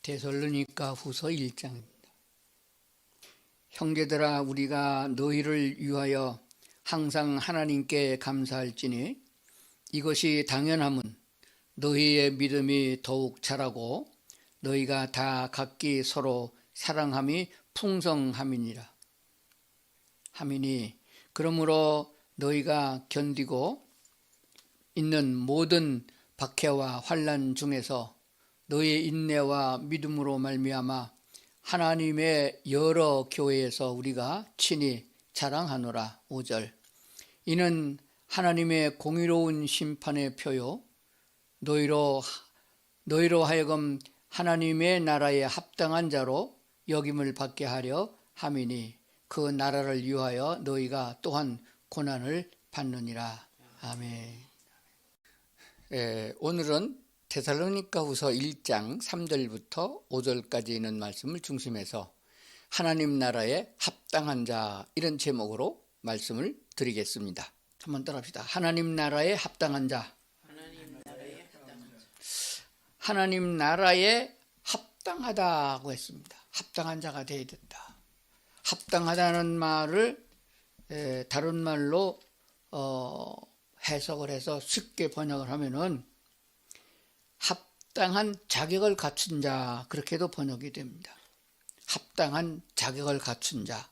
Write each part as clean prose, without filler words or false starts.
데살로니가 후서 1장입니다. 형제들아, 우리가 너희를 위하여 항상 하나님께 감사할지니 이것이 당연함은 너희의 믿음이 더욱 자라고 너희가 다 각기 서로 사랑함이 풍성함이니라. 하미니 그러므로 너희가 견디고 있는 모든 박해와 환난 중에서 너희의 인내와 믿음으로 말미암아 하나님의 여러 교회에서 우리가 친히 자랑하노라. 5절. 이는 하나님의 공의로운 심판의 표요 너희로 하여금 하나님의 나라에 합당한 자로 여김을 받게 하려 함이니 그 나라를 위하여 너희가 또한 고난을 받느니라. 아멘. 오늘은 데살로니가후서 1장 3절부터 5절까지 있는 말씀을 중심해서 하나님 나라에 합당한 자, 이런 제목으로 말씀을 드리겠습니다. 한번 따라합시다. 하나님 나라에 합당한 자. 하나님 나라에 합당하다고 했습니다. 합당한 자가 되어야 된다. 합당하다는 말을 다른 말로 해석을 해서 쉽게 번역을 하면은 합당한 자격을 갖춘 자, 그렇게도 번역이 됩니다. 합당한 자격을 갖춘 자.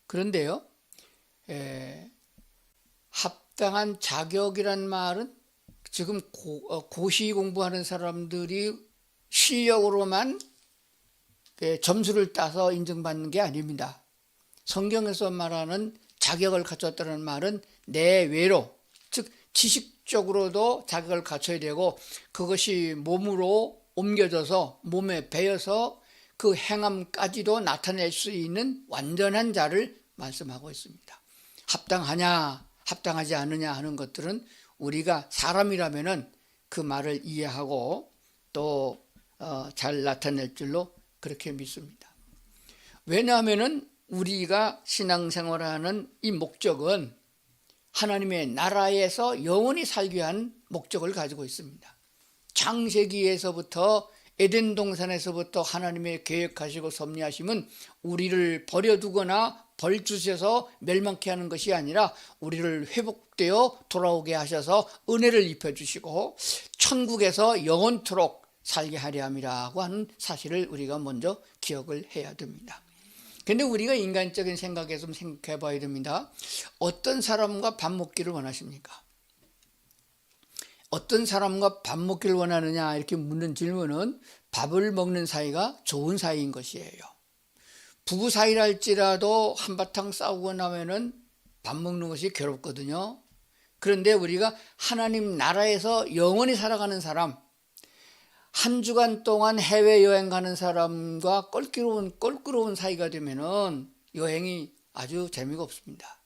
그런데요, 합당한 자격이란 말은 지금 고시 공부하는 사람들이 실력으로만 점수를 따서 인정받는 게 아닙니다. 성경에서 말하는 자격을 갖췄다는 말은 내외로, 즉 지식적으로도 자격을 갖춰야 되고 그것이 몸으로 옮겨져서 몸에 배어서 그 행함까지도 나타낼 수 있는 완전한 자를 말씀하고 있습니다. 합당하냐 합당하지 않느냐 하는 것들은 우리가 사람이라면은 그 말을 이해하고 또 잘 나타낼 줄로 그렇게 믿습니다. 왜냐하면은 우리가 신앙생활을 하는 이 목적은 하나님의 나라에서 영원히 살기 위한 목적을 가지고 있습니다. 창세기에서부터 에덴 동산에서부터 하나님의 계획하시고 섭리하심은 우리를 버려두거나 벌 주셔서 멸망케 하는 것이 아니라 우리를 회복되어 돌아오게 하셔서 은혜를 입혀주시고 천국에서 영원토록 살게 하려 함이라고 하는 사실을 우리가 먼저 기억을 해야 됩니다. 근데 우리가 인간적인 생각에 좀 생각해 봐야 됩니다. 어떤 사람과 밥 먹기를 원하십니까? 어떤 사람과 밥 먹기를 원하느냐 이렇게 묻는 질문은 밥을 먹는 사이가 좋은 사이인 것이에요. 부부 사이랄지라도 한바탕 싸우고 나면은 밥 먹는 것이 괴롭거든요. 그런데 우리가 하나님 나라에서 영원히 살아가는 사람, 한 주간 동안 해외여행 가는 사람과 껄끄러운 사이가 되면은 여행이 아주 재미가 없습니다.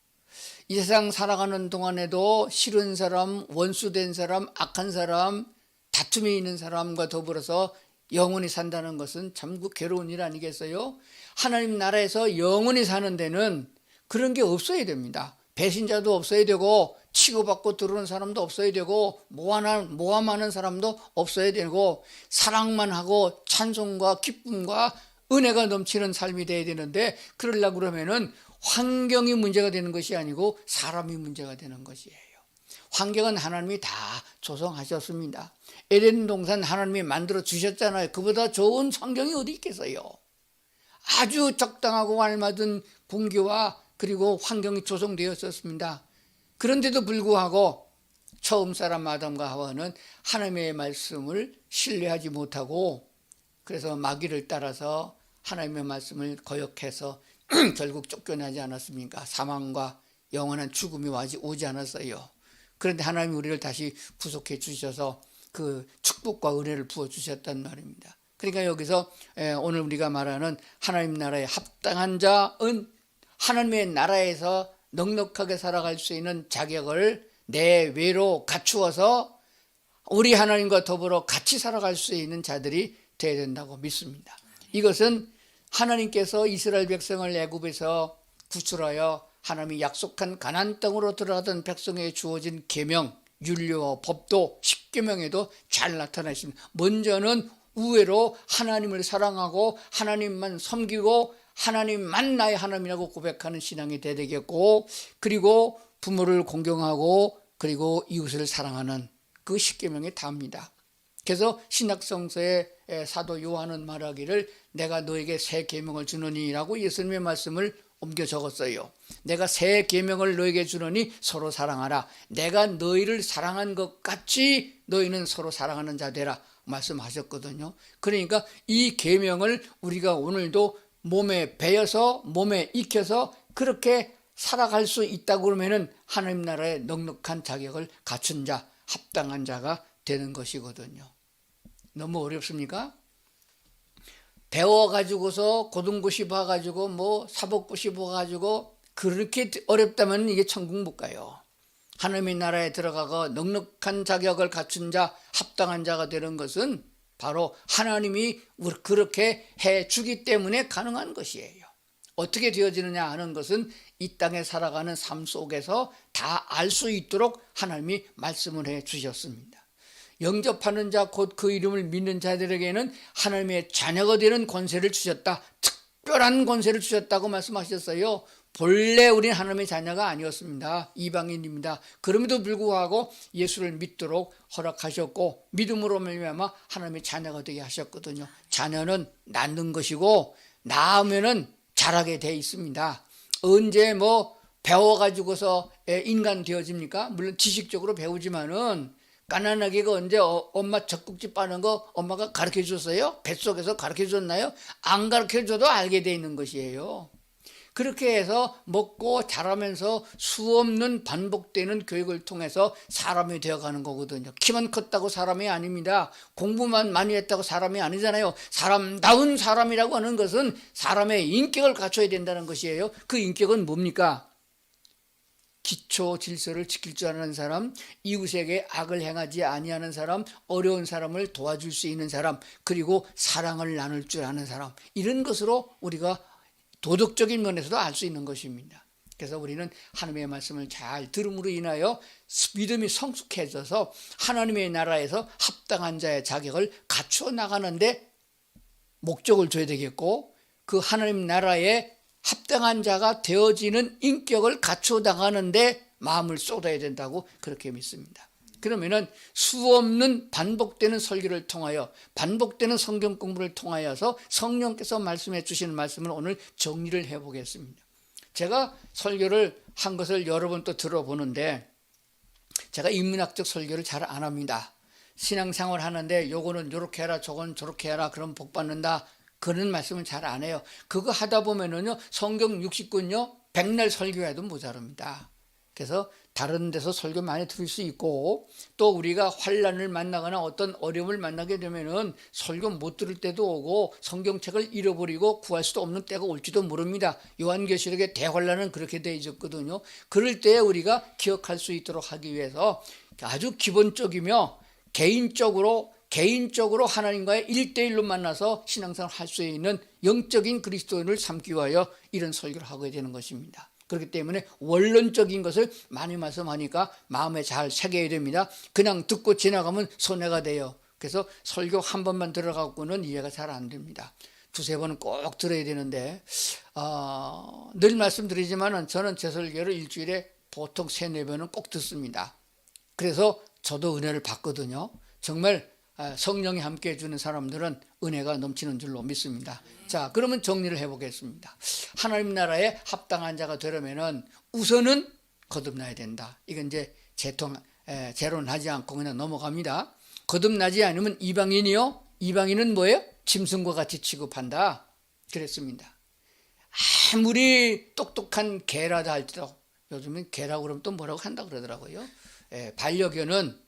이 세상 살아가는 동안에도 싫은 사람, 원수된 사람, 악한 사람, 다툼이 있는 사람과 더불어서 영원히 산다는 것은 참 괴로운 일 아니겠어요? 하나님 나라에서 영원히 사는 데는 그런 게 없어야 됩니다. 배신자도 없어야 되고 치고받고 들어오는 사람도 없어야 되고 모함하는 사람도 없어야 되고 사랑만 하고 찬송과 기쁨과 은혜가 넘치는 삶이 돼야 되는데 그러려고 그러면은 환경이 문제가 되는 것이 아니고 사람이 문제가 되는 것이에요. 환경은 하나님이 다 조성하셨습니다. 에덴 동산 하나님이 만들어 주셨잖아요. 그보다 좋은 환경이 어디 있겠어요? 아주 적당하고 알맞은 공기와 그리고 환경이 조성되었었습니다. 그런데도 불구하고 처음 사람 아담과 하와는 하나님의 말씀을 신뢰하지 못하고 그래서 마귀를 따라서 하나님의 말씀을 거역해서 결국 쫓겨나지 않았습니까? 사망과 영원한 죽음이 오지 않았어요. 그런데 하나님이 우리를 다시 구속해 주셔서 그 축복과 은혜를 부어주셨단 말입니다. 그러니까 여기서 오늘 우리가 말하는 하나님 나라에 합당한 자은 하나님의 나라에서 넉넉하게 살아갈 수 있는 자격을 내외로 갖추어서 우리 하나님과 더불어 같이 살아갈 수 있는 자들이 되어야 된다고 믿습니다. 이것은 하나님께서 이스라엘 백성을 애굽에서 구출하여 하나님이 약속한 가나안 땅으로 들어가던 백성에게 주어진 계명, 율례와 법도 10계명에도 잘 나타나 있습니다. 먼저는 의외로 하나님을 사랑하고 하나님만 섬기고 하나님만 나의 하나님이라고 고백하는 신앙이 돼야 되겠고, 그리고 부모를 공경하고 그리고 이웃을 사랑하는 그 10계명에 답니다. 그래서 신약성서에 사도 요한은 말하기를 내가 너에게 새 계명을 주노니라고 예수님의 말씀을 옮겨 적었어요. 내가 새 계명을 너에게 주노니 서로 사랑하라. 내가 너희를 사랑한 것 같이 너희는 서로 사랑하는 자 되라 말씀하셨거든요. 그러니까 이 계명을 우리가 오늘도 몸에 배어서 몸에 익혀서 그렇게 살아갈 수 있다고 그러면은 하나님 나라의 넉넉한 자격을 갖춘 자, 합당한 자가 되는 것이거든요. 너무 어렵습니까? 배워가지고서 고등부 씹어가지고 뭐 사법부 씹어가지고 그렇게 어렵다면 이게 천국 못 가요. 하나님의 나라에 들어가고 넉넉한 자격을 갖춘 자, 합당한 자가 되는 것은 바로 하나님이 그렇게 해주기 때문에 가능한 것이에요. 어떻게 되어지느냐 하는 것은 이 땅에 살아가는 삶 속에서 다 알 수 있도록 하나님이 말씀을 해 주셨습니다. 영접하는 자 곧 그 이름을 믿는 자들에게는 하나님의 자녀가 되는 권세를 주셨다. 특별한 권세를 주셨다고 말씀하셨어요. 본래 우리는 하나님의 자녀가 아니었습니다. 이방인입니다. 그럼에도 불구하고 예수를 믿도록 허락하셨고 믿음으로 말미암아 하나님의 자녀가 되게 하셨거든요. 자녀는 낳는 것이고 낳으면은 자라게 돼 있습니다. 언제 뭐 배워가지고서 인간 되어집니까? 물론 지식적으로 배우지만은 가난하게가 언제 엄마 젖꼭지 빠는 거 엄마가 가르쳐 줬어요? 뱃속에서 가르쳐 줬나요? 안 가르쳐 줘도 알게 돼 있는 것이에요. 그렇게 해서 먹고 자라면서 수없는 반복되는 교육을 통해서 사람이 되어가는 거거든요. 키만 컸다고 사람이 아닙니다. 공부만 많이 했다고 사람이 아니잖아요. 사람다운 사람이라고 하는 것은 사람의 인격을 갖춰야 된다는 것이에요. 그 인격은 뭡니까? 기초 질서를 지킬 줄 아는 사람, 이웃에게 악을 행하지 아니하는 사람, 어려운 사람을 도와줄 수 있는 사람, 그리고 사랑을 나눌 줄 아는 사람, 이런 것으로 우리가 도덕적인 면에서도 알 수 있는 것입니다. 그래서 우리는 하나님의 말씀을 잘 들음으로 인하여 믿음이 성숙해져서 하나님의 나라에서 합당한 자의 자격을 갖추어 나가는데 목적을 줘야 되겠고, 그 하나님 나라에 합당한 자가 되어지는 인격을 갖추어 나가는데 마음을 쏟아야 된다고 그렇게 믿습니다. 그러면은 수없는 반복되는 설교를 통하여 반복되는 성경 공부를 통하여서 성령께서 말씀해 주시는 말씀을 오늘 정리를 해보겠습니다. 제가 설교를 한 것을 여러 번 또 들어보는데 제가 인문학적 설교를 잘 안 합니다. 신앙생활 하는데 요거는 요렇게 해라 저건 저렇게 해라 그럼 복 받는다 그런 말씀은 잘 안 해요. 그거 하다 보면은요 성경 60권요 백날 설교해도 모자랍니다. 그래서 다른 데서 설교 많이 들을 수 있고 또 우리가 환난을 만나거나 어떤 어려움을 만나게 되면은 설교 못 들을 때도 오고 성경책을 잃어버리고 구할 수도 없는 때가 올지도 모릅니다. 요한계시록의 대환난은 그렇게 되어 있었거든요. 그럴 때 우리가 기억할 수 있도록 하기 위해서 아주 기본적이며 개인적으로 하나님과의 1대1로 만나서 신앙생활을 할 수 있는 영적인 그리스도인을 삼기 위하여 이런 설교를 하게 되는 것입니다. 그렇기 때문에 원론적인 것을 많이 말씀하니까 마음에 잘 새겨야 됩니다. 그냥 듣고 지나가면 손해가 돼요. 그래서 설교 한 번만 들어가고는 이해가 잘 안 됩니다. 두세 번은 꼭 들어야 되는데 늘 말씀드리지만 저는 제 설교를 일주일에 보통 3-4번은 꼭 듣습니다. 그래서 저도 은혜를 받거든요. 정말 성령이 함께 해주는 사람들은 은혜가 넘치는 줄로 믿습니다. 자, 그러면 정리를 해보겠습니다. 하나님 나라에 합당한 자가 되려면은 우선은 거듭나야 된다. 이건 이제 재론하지 않고 그냥 넘어갑니다. 거듭나지 않으면 이방인이요? 이방인은 뭐예요? 짐승과 같이 취급한다. 그랬습니다. 아무리 똑똑한 개라다 할지라도 요즘은 개라고 그러면 또 뭐라고 한다 그러더라고요. 반려견은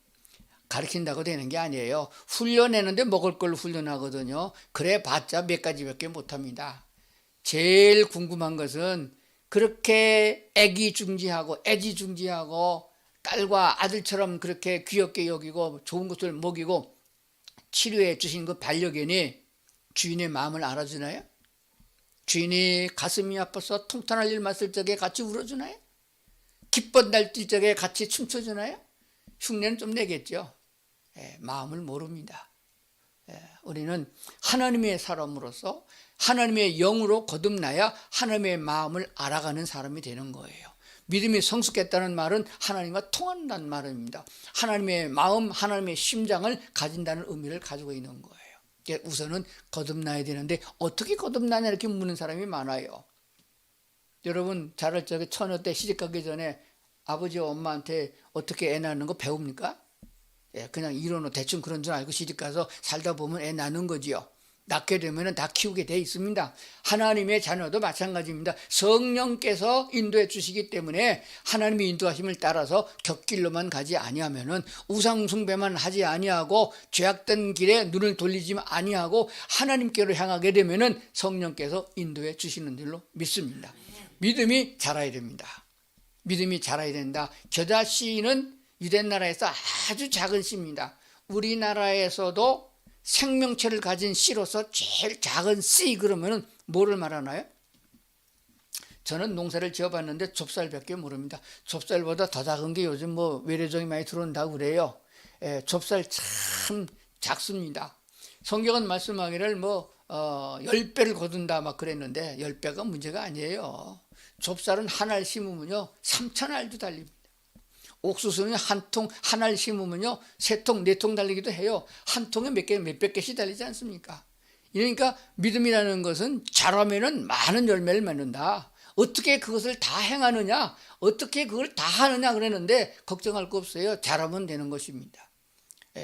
가르친다고 되는 게 아니에요. 훈련했는데 먹을 걸로 훈련하거든요. 그래 봤자 몇 가지밖에 못합니다. 제일 궁금한 것은 그렇게 애지중지하고 딸과 아들처럼 그렇게 귀엽게 여기고 좋은 것을 먹이고 치료해 주신 그 반려견이 주인의 마음을 알아주나요? 주인이 가슴이 아파서 통탄할 일 맞을 적에 같이 울어주나요? 기뻐 날뛸 적에 같이 춤춰주나요? 흉내는 좀 내겠죠. 마음을 모릅니다. 우리는 하나님의 사람으로서 하나님의 영으로 거듭나야 하나님의 마음을 알아가는 사람이 되는 거예요. 믿음이 성숙했다는 말은 하나님과 통한다는 말입니다. 하나님의 마음, 하나님의 심장을 가진다는 의미를 가지고 있는 거예요. 우선은 거듭나야 되는데 어떻게 거듭나냐 이렇게 묻는 사람이 많아요. 여러분 자랄 적에 처녀 때 시집가기 전에 아버지와 엄마한테 어떻게 애 낳는 거 배웁니까? 그냥 이론으로 대충 그런 줄 알고 시집가서 살다 보면 애 낳는 거지요. 낳게 되면 다 키우게 돼 있습니다. 하나님의 자녀도 마찬가지입니다. 성령께서 인도해 주시기 때문에 하나님의 인도하심을 따라서 곁길로만 가지 아니하면은 우상 숭배만 하지 아니하고 죄악된 길에 눈을 돌리지 아니하고 하나님께로 향하게 되면은 성령께서 인도해 주시는 줄로 믿습니다. 믿음이 자라야 됩니다. 믿음이 자라야 된다. 겨자 씨는 유대 나라에서 아주 작은 씨입니다. 우리나라에서도 생명체를 가진 씨로서 제일 작은 씨 그러면은 뭐를 말하나요? 저는 농사를 지어봤는데 좁쌀밖에 모릅니다. 좁쌀보다 더 작은 게 요즘 뭐 외래종이 많이 들어온다고 그래요. 좁쌀 참 작습니다. 성경은 말씀하기를 10배를 거둔다 막 그랬는데 10배가 문제가 아니에요. 좁쌀은 한 알 심으면요 3,000알도 달립니다. 옥수수는 한 통, 한 알 심으면요 3통, 4통 달리기도 해요. 한 통에 몇백 개씩 달리지 않습니까? 그러니까 믿음이라는 것은 자라면은 많은 열매를 맺는다. 어떻게 그것을 다 행하느냐, 어떻게 그걸 다 하느냐 그러는데 걱정할 거 없어요. 자라면 되는 것입니다.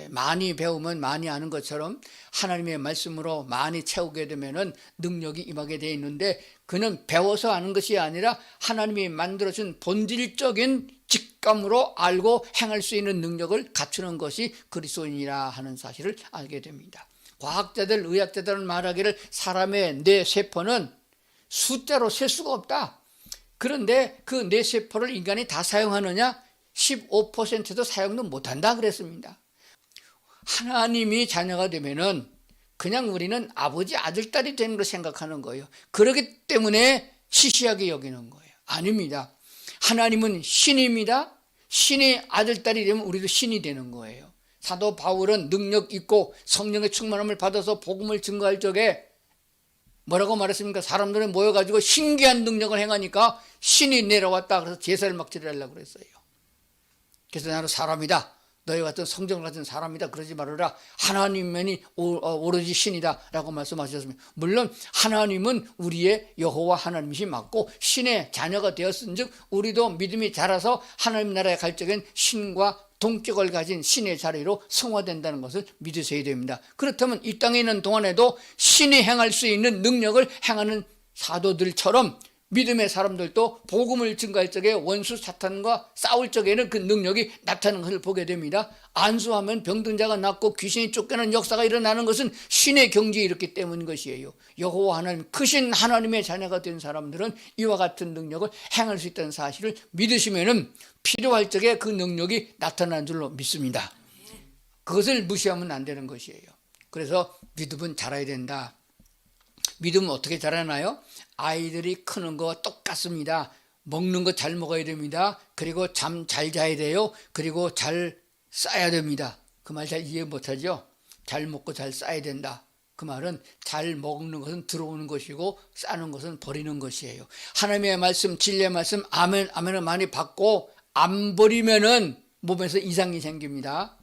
많이 배우면 많이 아는 것처럼 하나님의 말씀으로 많이 채우게 되면은 능력이 임하게 되어 있는데 그는 배워서 아는 것이 아니라 하나님이 만들어준 본질적인 직감으로 알고 행할 수 있는 능력을 갖추는 것이 그리스도인이라 하는 사실을 알게 됩니다. 과학자들, 의학자들은 말하기를 사람의 뇌세포는 숫자로 셀 수가 없다. 그런데 그 뇌세포를 인간이 다 사용하느냐? 15%도 사용도 못한다 그랬습니다. 하나님이 자녀가 되면은 그냥 우리는 아버지 아들 딸이 되는 걸 생각하는 거예요. 그렇기 때문에 시시하게 여기는 거예요. 아닙니다. 하나님은 신입니다. 신의 아들 딸이 되면 우리도 신이 되는 거예요. 사도 바울은 능력 있고 성령의 충만함을 받아서 복음을 증거할 적에 뭐라고 말했습니까? 사람들이 모여가지고 신기한 능력을 행하니까 신이 내려왔다. 그래서 제사를 막 지내려고 그랬어요. 그래서 나는 사람이다. 너희 같은 성경을 가진 사람이다. 그러지 말아라. 하나님만이 오로지 신이다 라고 말씀하셨습니다. 물론 하나님은 우리의 여호와 하나님이시 맞고 신의 자녀가 되었은 즉 우리도 믿음이 자라서 하나님 나라에 갈 적엔 신과 동격을 가진 신의 자리로 성화된다는 것을 믿으셔야 됩니다. 그렇다면 이 땅에 있는 동안에도 신이 행할 수 있는 능력을 행하는 사도들처럼 믿음의 사람들도 복음을 증거할 적에 원수 사탄과 싸울 적에는 그 능력이 나타나는 것을 보게 됩니다. 안수하면 병든 자가 낫고 귀신이 쫓겨나는 역사가 일어나는 것은 신의 경지에 이렇기 때문인 것이에요. 여호와 하나님, 크신 하나님의 자녀가 된 사람들은 이와 같은 능력을 행할 수 있다는 사실을 믿으시면은 필요할 적에 그 능력이 나타나는 줄로 믿습니다. 그것을 무시하면 안 되는 것이에요. 그래서 믿음은 자라야 된다. 믿음은 어떻게 자라나요? 아이들이 크는 거와 똑같습니다. 먹는 거 잘 먹어야 됩니다. 그리고 잠 잘 자야 돼요. 그리고 잘 싸야 됩니다. 그 말 잘 이해 못하죠? 잘 먹고 잘 싸야 된다. 그 말은 잘 먹는 것은 들어오는 것이고 싸는 것은 버리는 것이에요. 하나님의 말씀, 진리의 말씀 아멘, 아멘을 많이 받고 안 버리면은 몸에서 이상이 생깁니다.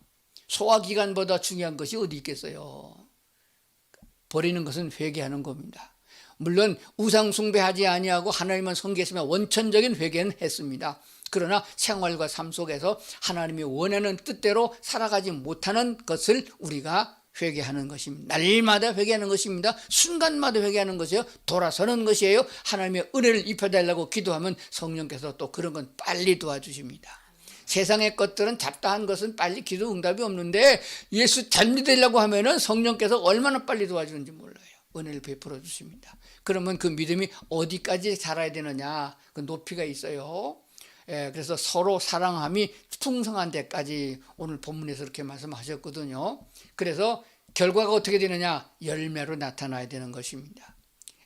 소화기관보다 중요한 것이 어디 있겠어요? 버리는 것은 회개하는 겁니다. 물론 우상 숭배하지 아니하고 하나님만 섬겼으면 원천적인 회개는 했습니다. 그러나 생활과 삶 속에서 하나님이 원하는 뜻대로 살아가지 못하는 것을 우리가 회개하는 것입니다. 날마다 회개하는 것입니다. 순간마다 회개하는 것이에요. 돌아서는 것이에요. 하나님의 은혜를 입혀달라고 기도하면 성령께서 또 그런 건 빨리 도와주십니다. 세상의 것들은 잡다한 것은 빨리 기도 응답이 없는데 예수 잘 믿으려고 하면은 성령께서 얼마나 빨리 도와주는지 몰라요. 은혜를 베풀어 주십니다. 그러면 그 믿음이 어디까지 자라야 되느냐? 그 높이가 있어요. 그래서 서로 사랑함이 풍성한 데까지 오늘 본문에서 이렇게 말씀하셨거든요. 그래서 결과가 어떻게 되느냐? 열매로 나타나야 되는 것입니다.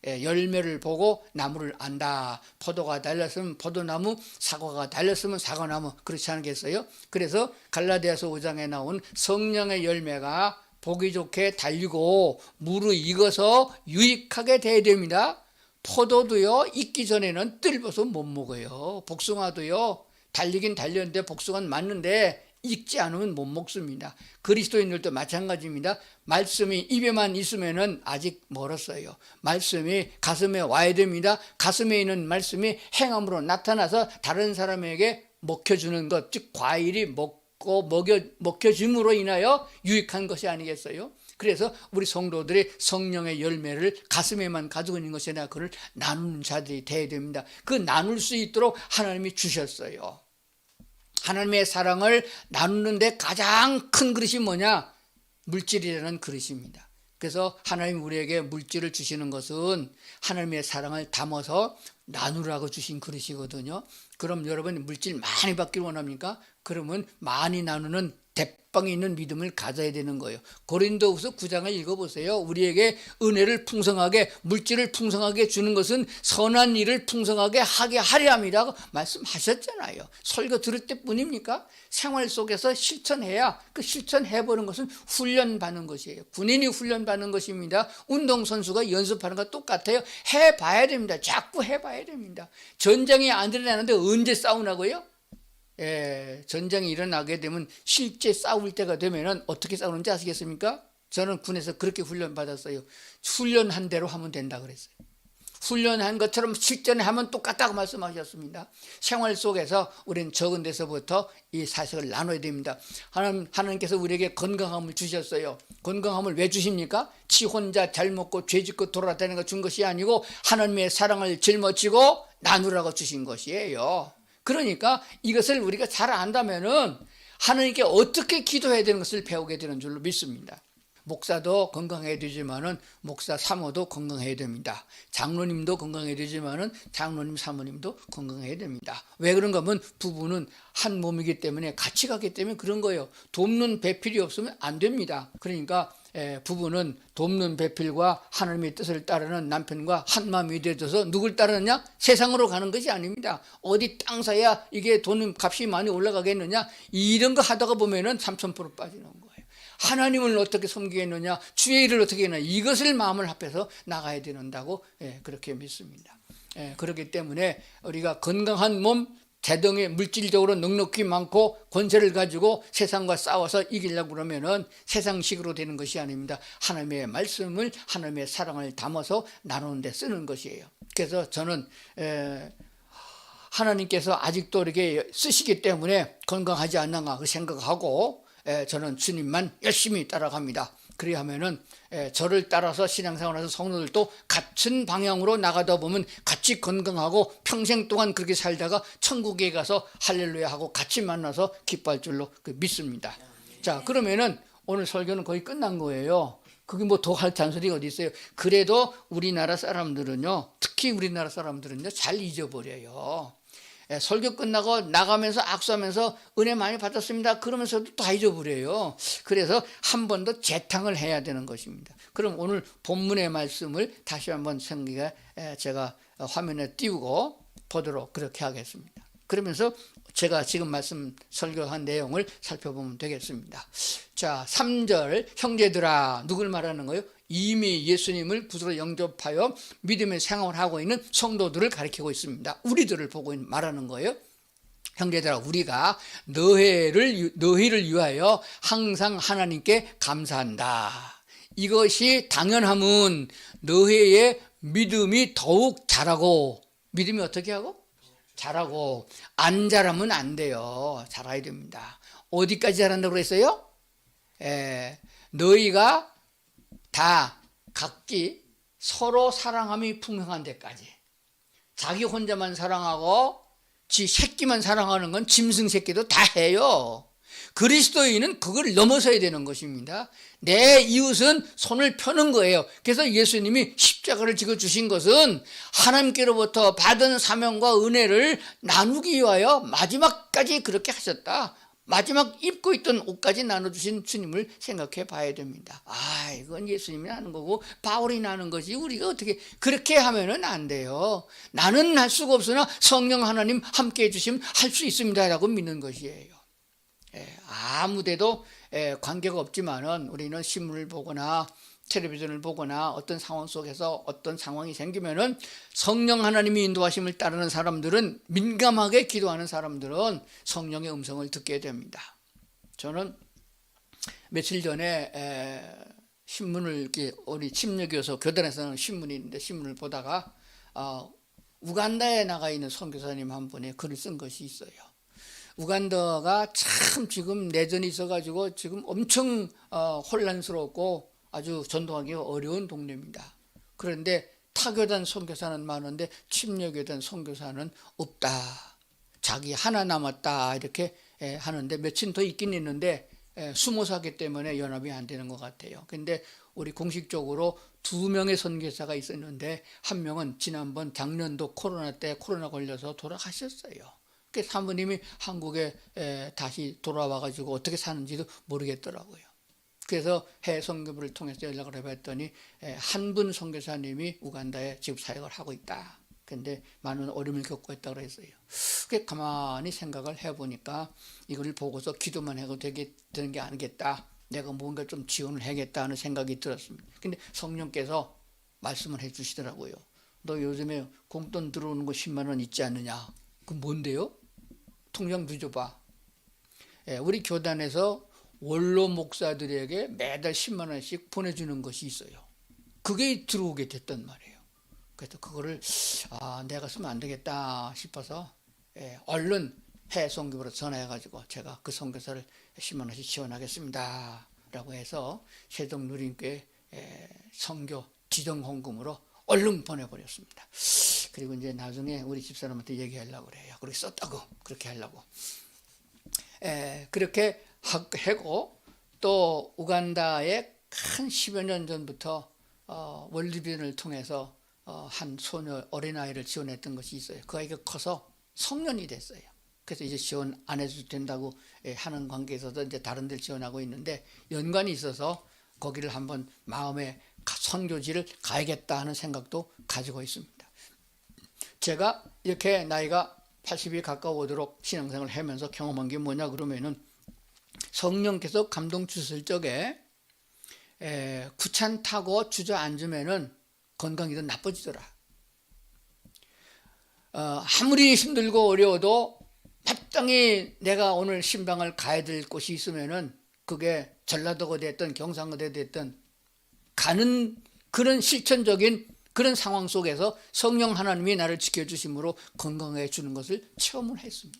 열매를 보고 나무를 안다. 포도가 달렸으면 포도나무, 사과가 달렸으면 사과나무, 그렇지 않겠어요? 그래서 갈라디아서 5장에 나온 성령의 열매가 보기 좋게 달리고 무르익어서 유익하게 돼야 됩니다. 포도도요, 익기 전에는 뜰어서 못 먹어요. 복숭아도요, 달리긴 달렸는데 복숭아는 맞는데 익지 않으면 못 먹습니다. 그리스도인들도 마찬가지입니다. 말씀이 입에만 있으면은 아직 멀었어요. 말씀이 가슴에 와야 됩니다. 가슴에 있는 말씀이 행함으로 나타나서 다른 사람에게 먹혀주는 것, 즉 과일이 먹혀짐으로 인하여 유익한 것이 아니겠어요? 그래서 우리 성도들이 성령의 열매를 가슴에만 가지고 있는 것이 아니라 그를 나누는 자들이 되어야 됩니다. 그 나눌 수 있도록 하나님이 주셨어요. 하나님의 사랑을 나누는데 가장 큰 그릇이 뭐냐? 물질이라는 그릇입니다. 그래서 하나님 우리에게 물질을 주시는 것은 하나님의 사랑을 담아서 나누라고 주신 그릇이거든요. 그럼 여러분 물질 많이 받기를 원합니까? 그러면 많이 나누는 대빵이 있는 믿음을 가져야 되는 거예요. 고린도후서 9장을 읽어보세요. 우리에게 은혜를 풍성하게, 물질을 풍성하게 주는 것은 선한 일을 풍성하게 하게 하려 함이라고 말씀하셨잖아요. 설교 들을 때뿐입니까? 생활 속에서 실천해야, 그 실천해보는 것은 훈련받는 것이에요. 군인이 훈련받는 것입니다. 운동선수가 연습하는 것 똑같아요. 해봐야 됩니다. 자꾸 해봐야 됩니다. 전쟁이 안 일어나는데 언제 싸우나고요? 전쟁이 일어나게 되면 실제 싸울 때가 되면 어떻게 싸우는지 아시겠습니까? 저는 군에서 그렇게 훈련받았어요. 훈련한 대로 하면 된다 그랬어요. 훈련한 것처럼 실전에 하면 똑같다고 말씀하셨습니다. 생활 속에서 우리는 적은 데서부터 이 사실을 나눠야 됩니다. 하나님께서 우리에게 건강함을 주셨어요. 건강함을 왜 주십니까? 지 혼자 잘 먹고 죄 짓고 돌아다니는 거 준 것이 아니고 하나님의 사랑을 짊어지고 나누라고 주신 것이에요. 그러니까 이것을 우리가 잘 안다면은 하나님께 어떻게 기도해야 되는 것을 배우게 되는 줄로 믿습니다. 목사도 건강해야 되지만은 목사 사모도 건강해야 됩니다. 장로님도 건강해야 되지만은 장로님 사모님도 건강해야 됩니다. 왜 그런가 하면 부부는 한 몸이기 때문에 같이 가기 때문에 그런 거예요. 돕는 배필이 없으면 안 됩니다. 그러니까 부부는 돕는 배필과 하나님의 뜻을 따르는 남편과 한 마음이 되어서 누굴 따르느냐? 세상으로 가는 것이 아닙니다. 어디 땅 사야 이게 돈 값이 많이 올라가겠느냐? 이런 거 하다가 보면은 3000% 빠지는 거예요. 하나님을 어떻게 섬기겠느냐? 주의 일을 어떻게 하느냐? 이것을 마음을 합해서 나가야 된다고 그렇게 믿습니다. 그렇기 때문에 우리가 건강한 몸, 재덩이 물질적으로 넉넉히 많고 권세를 가지고 세상과 싸워서 이기려고 그러면은 세상식으로 되는 것이 아닙니다. 하나님의 말씀을, 하나님의 사랑을 담아서 나누는 데 쓰는 것이에요. 그래서 저는 하나님께서 아직도 이렇게 쓰시기 때문에 건강하지 않는가 그 생각하고 저는 주님만 열심히 따라갑니다. 그래야 하면은 저를 따라서 신앙생활하는 성도들도 같은 방향으로 나가다 보면 같이 건강하고 평생 동안 그렇게 살다가 천국에 가서 할렐루야 하고 같이 만나서 기뻐할 줄로 믿습니다. 자, 그러면은 오늘 설교는 거의 끝난 거예요. 그게 뭐 더 할 잔소리가 어디 있어요? 그래도 우리나라 사람들은요, 특히 우리나라 사람들은요, 잘 잊어버려요. 설교 끝나고 나가면서 악수하면서 은혜 많이 받았습니다. 그러면서도 다 잊어버려요. 그래서 한 번 더 재탕을 해야 되는 것입니다. 그럼 오늘 본문의 말씀을 다시 한번 제가 화면에 띄우고 보도록 그렇게 하겠습니다. 그러면서 제가 지금 설교한 내용을 살펴보면 되겠습니다. 자, 3절 형제들아, 누굴 말하는 거예요? 이미 예수님을 구주로 영접하여 믿음의 생활을 하고 있는 성도들을 가리키고 있습니다. 우리들을 보고 말하는 거예요. 형제들아, 우리가 너희를 위하여 항상 하나님께 감사한다. 이것이 당연함은 너희의 믿음이 더욱 자라고, 믿음이 어떻게 하고? 자라고. 안 자라면 안 돼요. 자라야 됩니다. 어디까지 자란다고 그랬어요? 너희가 다 각기 서로 사랑함이 풍성한 데까지. 자기 혼자만 사랑하고 지 새끼만 사랑하는 건 짐승 새끼도 다 해요. 그리스도인은 그걸 넘어서야 되는 것입니다. 내 이웃은 손을 펴는 거예요. 그래서 예수님이 십자가를 지고 주신 것은 하나님께로부터 받은 사명과 은혜를 나누기 위하여 마지막까지 그렇게 하셨다. 마지막 입고 있던 옷까지 나눠주신 주님을 생각해 봐야 됩니다. 이건 예수님이 하는 거고 바울이 하는 거지 우리가 어떻게 그렇게 하면은 안 돼요. 나는 할 수가 없으나 성령 하나님 함께 해주시면 할 수 있습니다 라고 믿는 것이에요. 아무데도 관계가 없지만은 우리는 신문을 보거나 텔레비전을 보거나 어떤 상황 속에서 어떤 상황이 생기면은 성령 하나님이 인도하심을 따르는 사람들은, 민감하게 기도하는 사람들은 성령의 음성을 듣게 됩니다. 저는 며칠 전에 신문을, 우리 침례교서 교단에서는 신문이 있는데 신문을 보다가 우간다에 나가 있는 선교사님 한 분이 글을 쓴 것이 있어요. 우간다가 참 지금 내전이 있어가지고 지금 엄청 혼란스럽고 아주 전도하기 어려운 동네입니다. 그런데 타교단 선교사는 많은데 침례교단 선교사는 없다. 자기 하나 남았다 이렇게 하는데, 며칠 더 있긴 있는데 수모사기 때문에 연합이 안 되는 것 같아요. 근데 우리 공식적으로 2명의 선교사가 있었는데 한 명은 지난번 작년도 코로나 때 코로나 걸려서 돌아가셨어요. 그 사모님이 한국에 다시 돌아와가지고 어떻게 사는지도 모르겠더라고요. 그래서 해외 선교부를 통해서 연락을 해봤더니 한 분 선교사님이 우간다에 지금 사역을 하고 있다. 근데 많은 어려움을 겪고 있다고 했어요. 그게 가만히 생각을 해보니까 이걸 보고서 기도만 해도 되는 게 아니겠다. 내가 뭔가 좀 지원을 해야겠다 하는 생각이 들었습니다. 근데 성령께서 말씀을 해 주시더라고요. 너 요즘에 공돈 들어오는 거 10만 원 있지 않느냐? 그럼 뭔데요? 통장 뒤져봐. 우리 교단에서 원로 목사들에게 매달 10만 원씩 보내주는 것이 있어요. 그게 들어오게 됐단 말이에요. 그래서 그거를 내가 쓰면 안 되겠다 싶어서 얼른 해외 선교부로 전화해가지고 제가 그 선교사를 10만 원씩 지원하겠습니다 라고 해서 세종 누림교회 선교 지정 헌금으로 얼른 보내버렸습니다. 그리고 이제 나중에 우리 집사람한테 얘기하려고 그래요. 그렇게 썼다고, 그렇게 하려고. 그렇게 하고, 또 우간다에 한 10여 년 전부터 월드비전을 통해서 한 소녀, 어린아이를 지원했던 것이 있어요. 그 아이가 커서 성년이 됐어요. 그래서 이제 지원 안 해도 된다고 하는 관계에서도 이제 다른 데를 지원하고 있는데, 연관이 있어서 거기를 한번 마음에 선교지를 가야겠다 하는 생각도 가지고 있습니다. 제가 이렇게 나이가 80이 가까워오도록 신앙생활을 하면서 경험한 게 뭐냐 그러면은, 성령께서 감동 주실 적에 구찬 타고 주저앉으면은 건강이 더 나빠지더라. 아무리 힘들고 어려워도 마땅히 내가 오늘 신방을 가야 될 곳이 있으면은 그게 전라도가 됐든 경상도가 됐든 가는 그런 실천적인 그런 상황 속에서 성령 하나님이 나를 지켜주심으로 건강해 주는 것을 체험을 했습니다.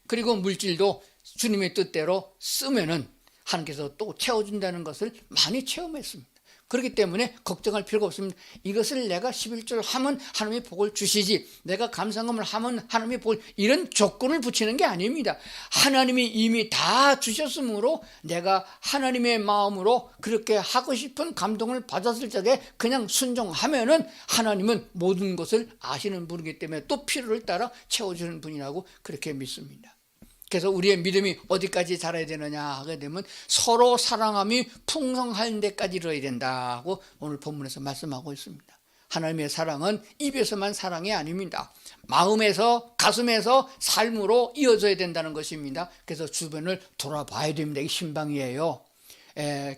그리고 물질도 주님의 뜻대로 쓰면은 하나님께서 또 채워준다는 것을 많이 체험했습니다. 그렇기 때문에 걱정할 필요가 없습니다. 이것을 내가 11조를 하면 하나님이 복을 주시지, 내가 감사금을 하면 하나님이 복을, 이런 조건을 붙이는 게 아닙니다. 하나님이 이미 다 주셨으므로 내가 하나님의 마음으로 그렇게 하고 싶은 감동을 받았을 적에 그냥 순종하면은 하나님은 모든 것을 아시는 분이기 때문에 또 필요를 따라 채워주는 분이라고 그렇게 믿습니다. 그래서 우리의 믿음이 어디까지 자라야 되느냐 하게 되면 서로 사랑함이 풍성한 데까지 이르러야 된다고 오늘 본문에서 말씀하고 있습니다. 하나님의 사랑은 입에서만 사랑이 아닙니다. 마음에서, 가슴에서, 삶으로 이어져야 된다는 것입니다. 그래서 주변을 돌아봐야 됩니다. 이게 신방이에요.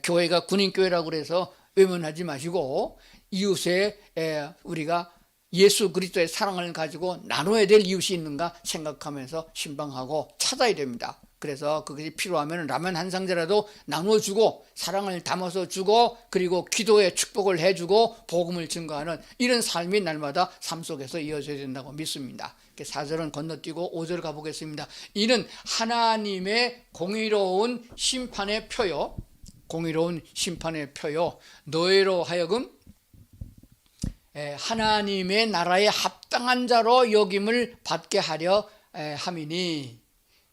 교회가 군인교회라고 그래서 외면하지 마시고, 이웃에 우리가 예수 그리스도의 사랑을 가지고 나눠야 될 이웃이 있는가 생각하면서 신방하고 찾아야 됩니다. 그래서 그것이 필요하면 라면 한 상자라도 나눠주고 사랑을 담아서 주고, 그리고 기도의 축복을 해주고 복음을 증거하는 이런 삶이 날마다 삶 속에서 이어져야 된다고 믿습니다. 4절은 건너뛰고 5절 가보겠습니다. 이는 하나님의 공의로운 심판의 표요, 공의로운 심판의 표요, 너희로 하여금 하나님의 나라에 합당한 자로 여김을 받게 하려 함이니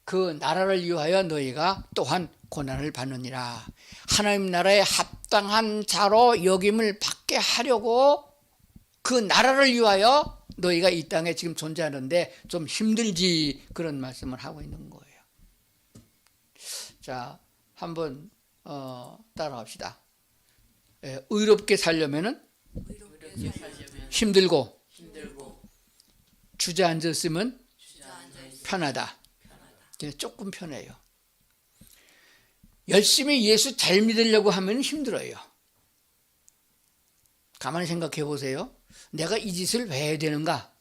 그 나라를 위하여 너희가 또한 고난을 받느니라. 하나님 나라에 합당한 자로 여김을 받게 하려고 그 나라를 위하여 너희가 이 땅에 지금 존재하는데 좀 힘들지, 그런 말씀을 하고 있는 거예요. 자, 한번 따라합시다. 의롭게 살려면은 힘들고 주저앉았으면 편하다. 조금 편해요. 열심히 예수 잘 믿으려고 하면 힘들어요. 가만히 생각해 보세요. 내가 이 짓을 왜 해야 되는가?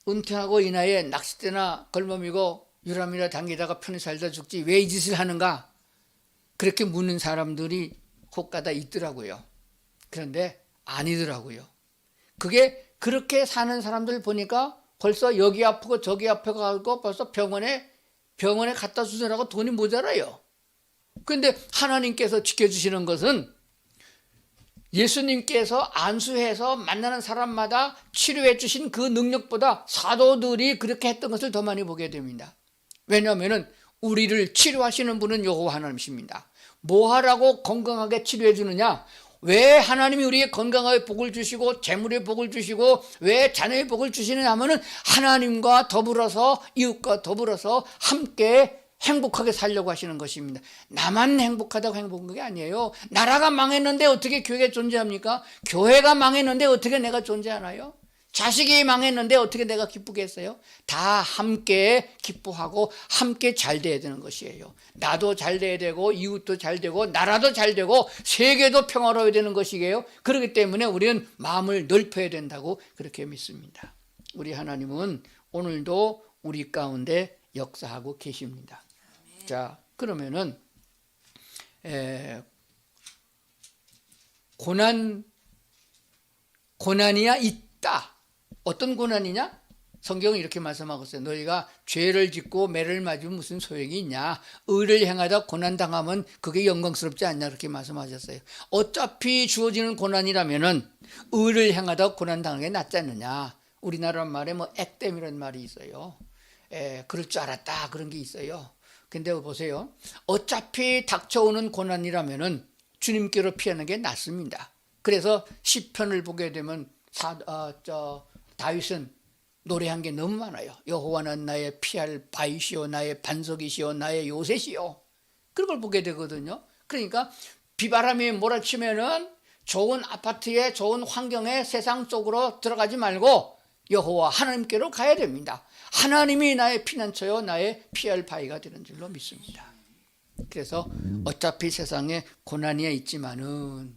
은퇴하고 이 나이에 낚싯대나 걸멈이고 유람이나 당기다가 편히 살다 죽지 왜 이 짓을 하는가? 그렇게 묻는 사람들이 혹가다 있더라고요. 그런데 아니더라고요. 그게 그렇게 사는 사람들 보니까 벌써 여기 아프고 저기 아파가지고 벌써 병원에 갖다 주느라고 돈이 모자라요. 그런데 하나님께서 지켜주시는 것은 예수님께서 안수해서 만나는 사람마다 치료해 주신 그 능력보다 사도들이 그렇게 했던 것을 더 많이 보게 됩니다. 왜냐하면 우리를 치료하시는 분은 여호와 하나님이십니다. 뭐 하라고 건강하게 치료해 주느냐? 왜 하나님이 우리에게 건강하게 복을 주시고 재물의 복을 주시고 왜 자녀의 복을 주시느냐 하면은 하나님과 더불어서 이웃과 더불어서 함께 행복하게 살려고 하시는 것입니다. 나만 행복하다고 행복한 게 아니에요. 나라가 망했는데 어떻게 교회가 존재합니까? 교회가 망했는데 어떻게 내가 존재하나요? 자식이 망했는데 어떻게 내가 기쁘겠어요? 다 함께 기뻐하고 함께 잘 돼야 되는 것이에요. 나도 잘 돼야 되고 이웃도 잘 되고 나라도 잘 되고 세계도 평화로워야 되는 것이에요. 그렇기 때문에 우리는 마음을 넓혀야 된다고 그렇게 믿습니다. 우리 하나님은 오늘도 우리 가운데 역사하고 계십니다. 자, 그러면은 고난이야 있다. 어떤 고난이냐? 성경은 이렇게 말씀하고 있어요. 너희가 죄를 짓고 매를 맞으면 무슨 소용이 있냐? 의를 행하다 고난당하면 그게 영광스럽지 않냐? 그렇게 말씀하셨어요. 어차피 주어지는 고난이라면은 의를 행하다 고난당하는 게 낫지 않느냐? 우리나라 말에 뭐 액땜이라는 말이 있어요. 그럴 줄 알았다 그런 게 있어요. 근데 보세요. 어차피 닥쳐오는 고난이라면은 주님께로 피하는 게 낫습니다. 그래서 시편을 보게 되면 다윗은 노래한 게 너무 많아요. 여호와는 나의 피할 바위시오 나의 반석이시오 나의 요새시오. 그런 걸 보게 되거든요. 그러니까 비바람이 몰아치면은 좋은 아파트에 좋은 환경에 세상 속으로 들어가지 말고 여호와 하나님께로 가야 됩니다. 하나님이 나의 피난처요 나의 피할 바위가 되는 줄로 믿습니다. 그래서 어차피 세상에 고난이야 있지만은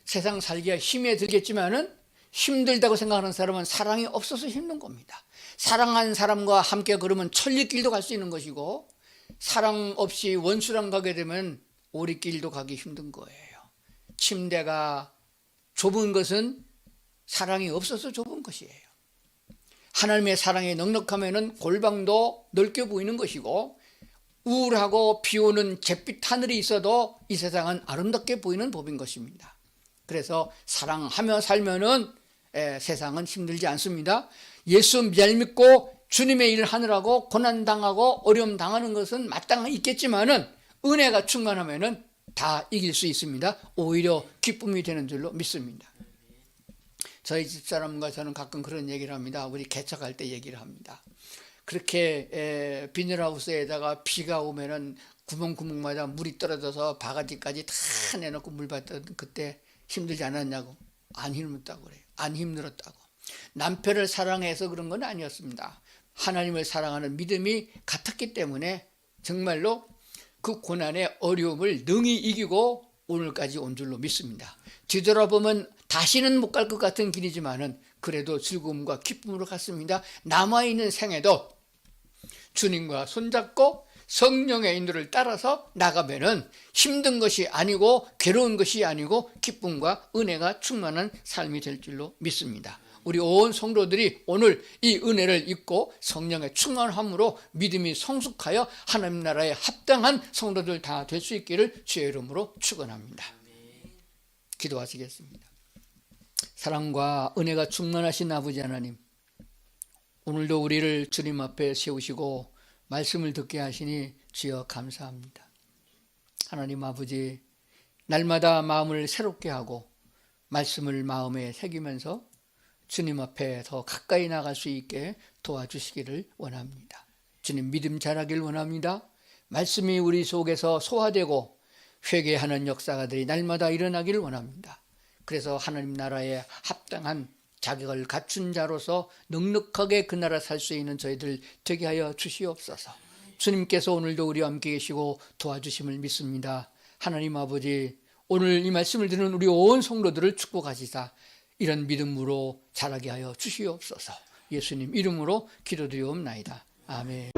세상 살기가 힘에 들겠지만은 힘들다고 생각하는 사람은 사랑이 없어서 힘든 겁니다. 사랑하는 사람과 함께 걸으면 천리길도 갈 수 있는 것이고 사랑 없이 원수랑 가게 되면 오리길도 가기 힘든 거예요. 침대가 좁은 것은 사랑이 없어서 좁은 것이에요. 하나님의 사랑이 넉넉하면은 골방도 넓게 보이는 것이고 우울하고 비오는 잿빛 하늘이 있어도 이 세상은 아름답게 보이는 법인 것입니다. 그래서 사랑하며 살면은 세상은 힘들지 않습니다. 예수 잘 믿고 주님의 일을 하느라고 고난당하고 어려움 당하는 것은 마땅히 있겠지만은 은혜가 충만하면은 다 이길 수 있습니다. 오히려 기쁨이 되는 줄로 믿습니다. 저희 집사람과 저는 가끔 그런 얘기를 합니다. 우리 개척할 때 얘기를 합니다. 그렇게 비닐하우스에다가 비가 오면은 구멍마다 물이 떨어져서 바가지까지 다 내놓고 물 받던 그때 힘들지 않았냐고. 안 힘들었다고 그래요. 안 힘들었다고. 남편을 사랑해서 그런 건 아니었습니다. 하나님을 사랑하는 믿음이 같았기 때문에 정말로 그 고난의 어려움을 능히 이기고 오늘까지 온 줄로 믿습니다. 뒤돌아보면 다시는 못 갈 것 같은 길이지만은 그래도 즐거움과 기쁨으로 갔습니다. 남아있는 생에도 주님과 손잡고 성령의 인도를 따라서 나가면은 힘든 것이 아니고 괴로운 것이 아니고 기쁨과 은혜가 충만한 삶이 될 줄로 믿습니다. 우리 온 성도들이 오늘 이 은혜를 입고 성령의 충만함으로 믿음이 성숙하여 하나님 나라에 합당한 성도들 다 될 수 있기를 주의 이름으로 축원합니다. 기도하시겠습니다. 사랑과 은혜가 충만하신 아버지 하나님, 오늘도 우리를 주님 앞에 세우시고 말씀을 듣게 하시니 주여 감사합니다. 하나님 아버지, 날마다 마음을 새롭게 하고 말씀을 마음에 새기면서 주님 앞에 더 가까이 나갈 수 있게 도와주시기를 원합니다. 주님 믿음 자라길 원합니다. 말씀이 우리 속에서 소화되고 회개하는 역사가들이 날마다 일어나기를 원합니다. 그래서 하나님 나라에 합당한 자격을 갖춘 자로서 넉넉하게 그 나라 살 수 있는 저희들 되게 하여 주시옵소서. 주님께서 오늘도 우리와 함께 계시고 도와주심을 믿습니다. 하나님 아버지, 오늘 이 말씀을 듣는 우리 온 성도들을 축복하시사 이런 믿음으로 자라게 하여 주시옵소서. 예수님 이름으로 기도드리옵나이다. 아멘.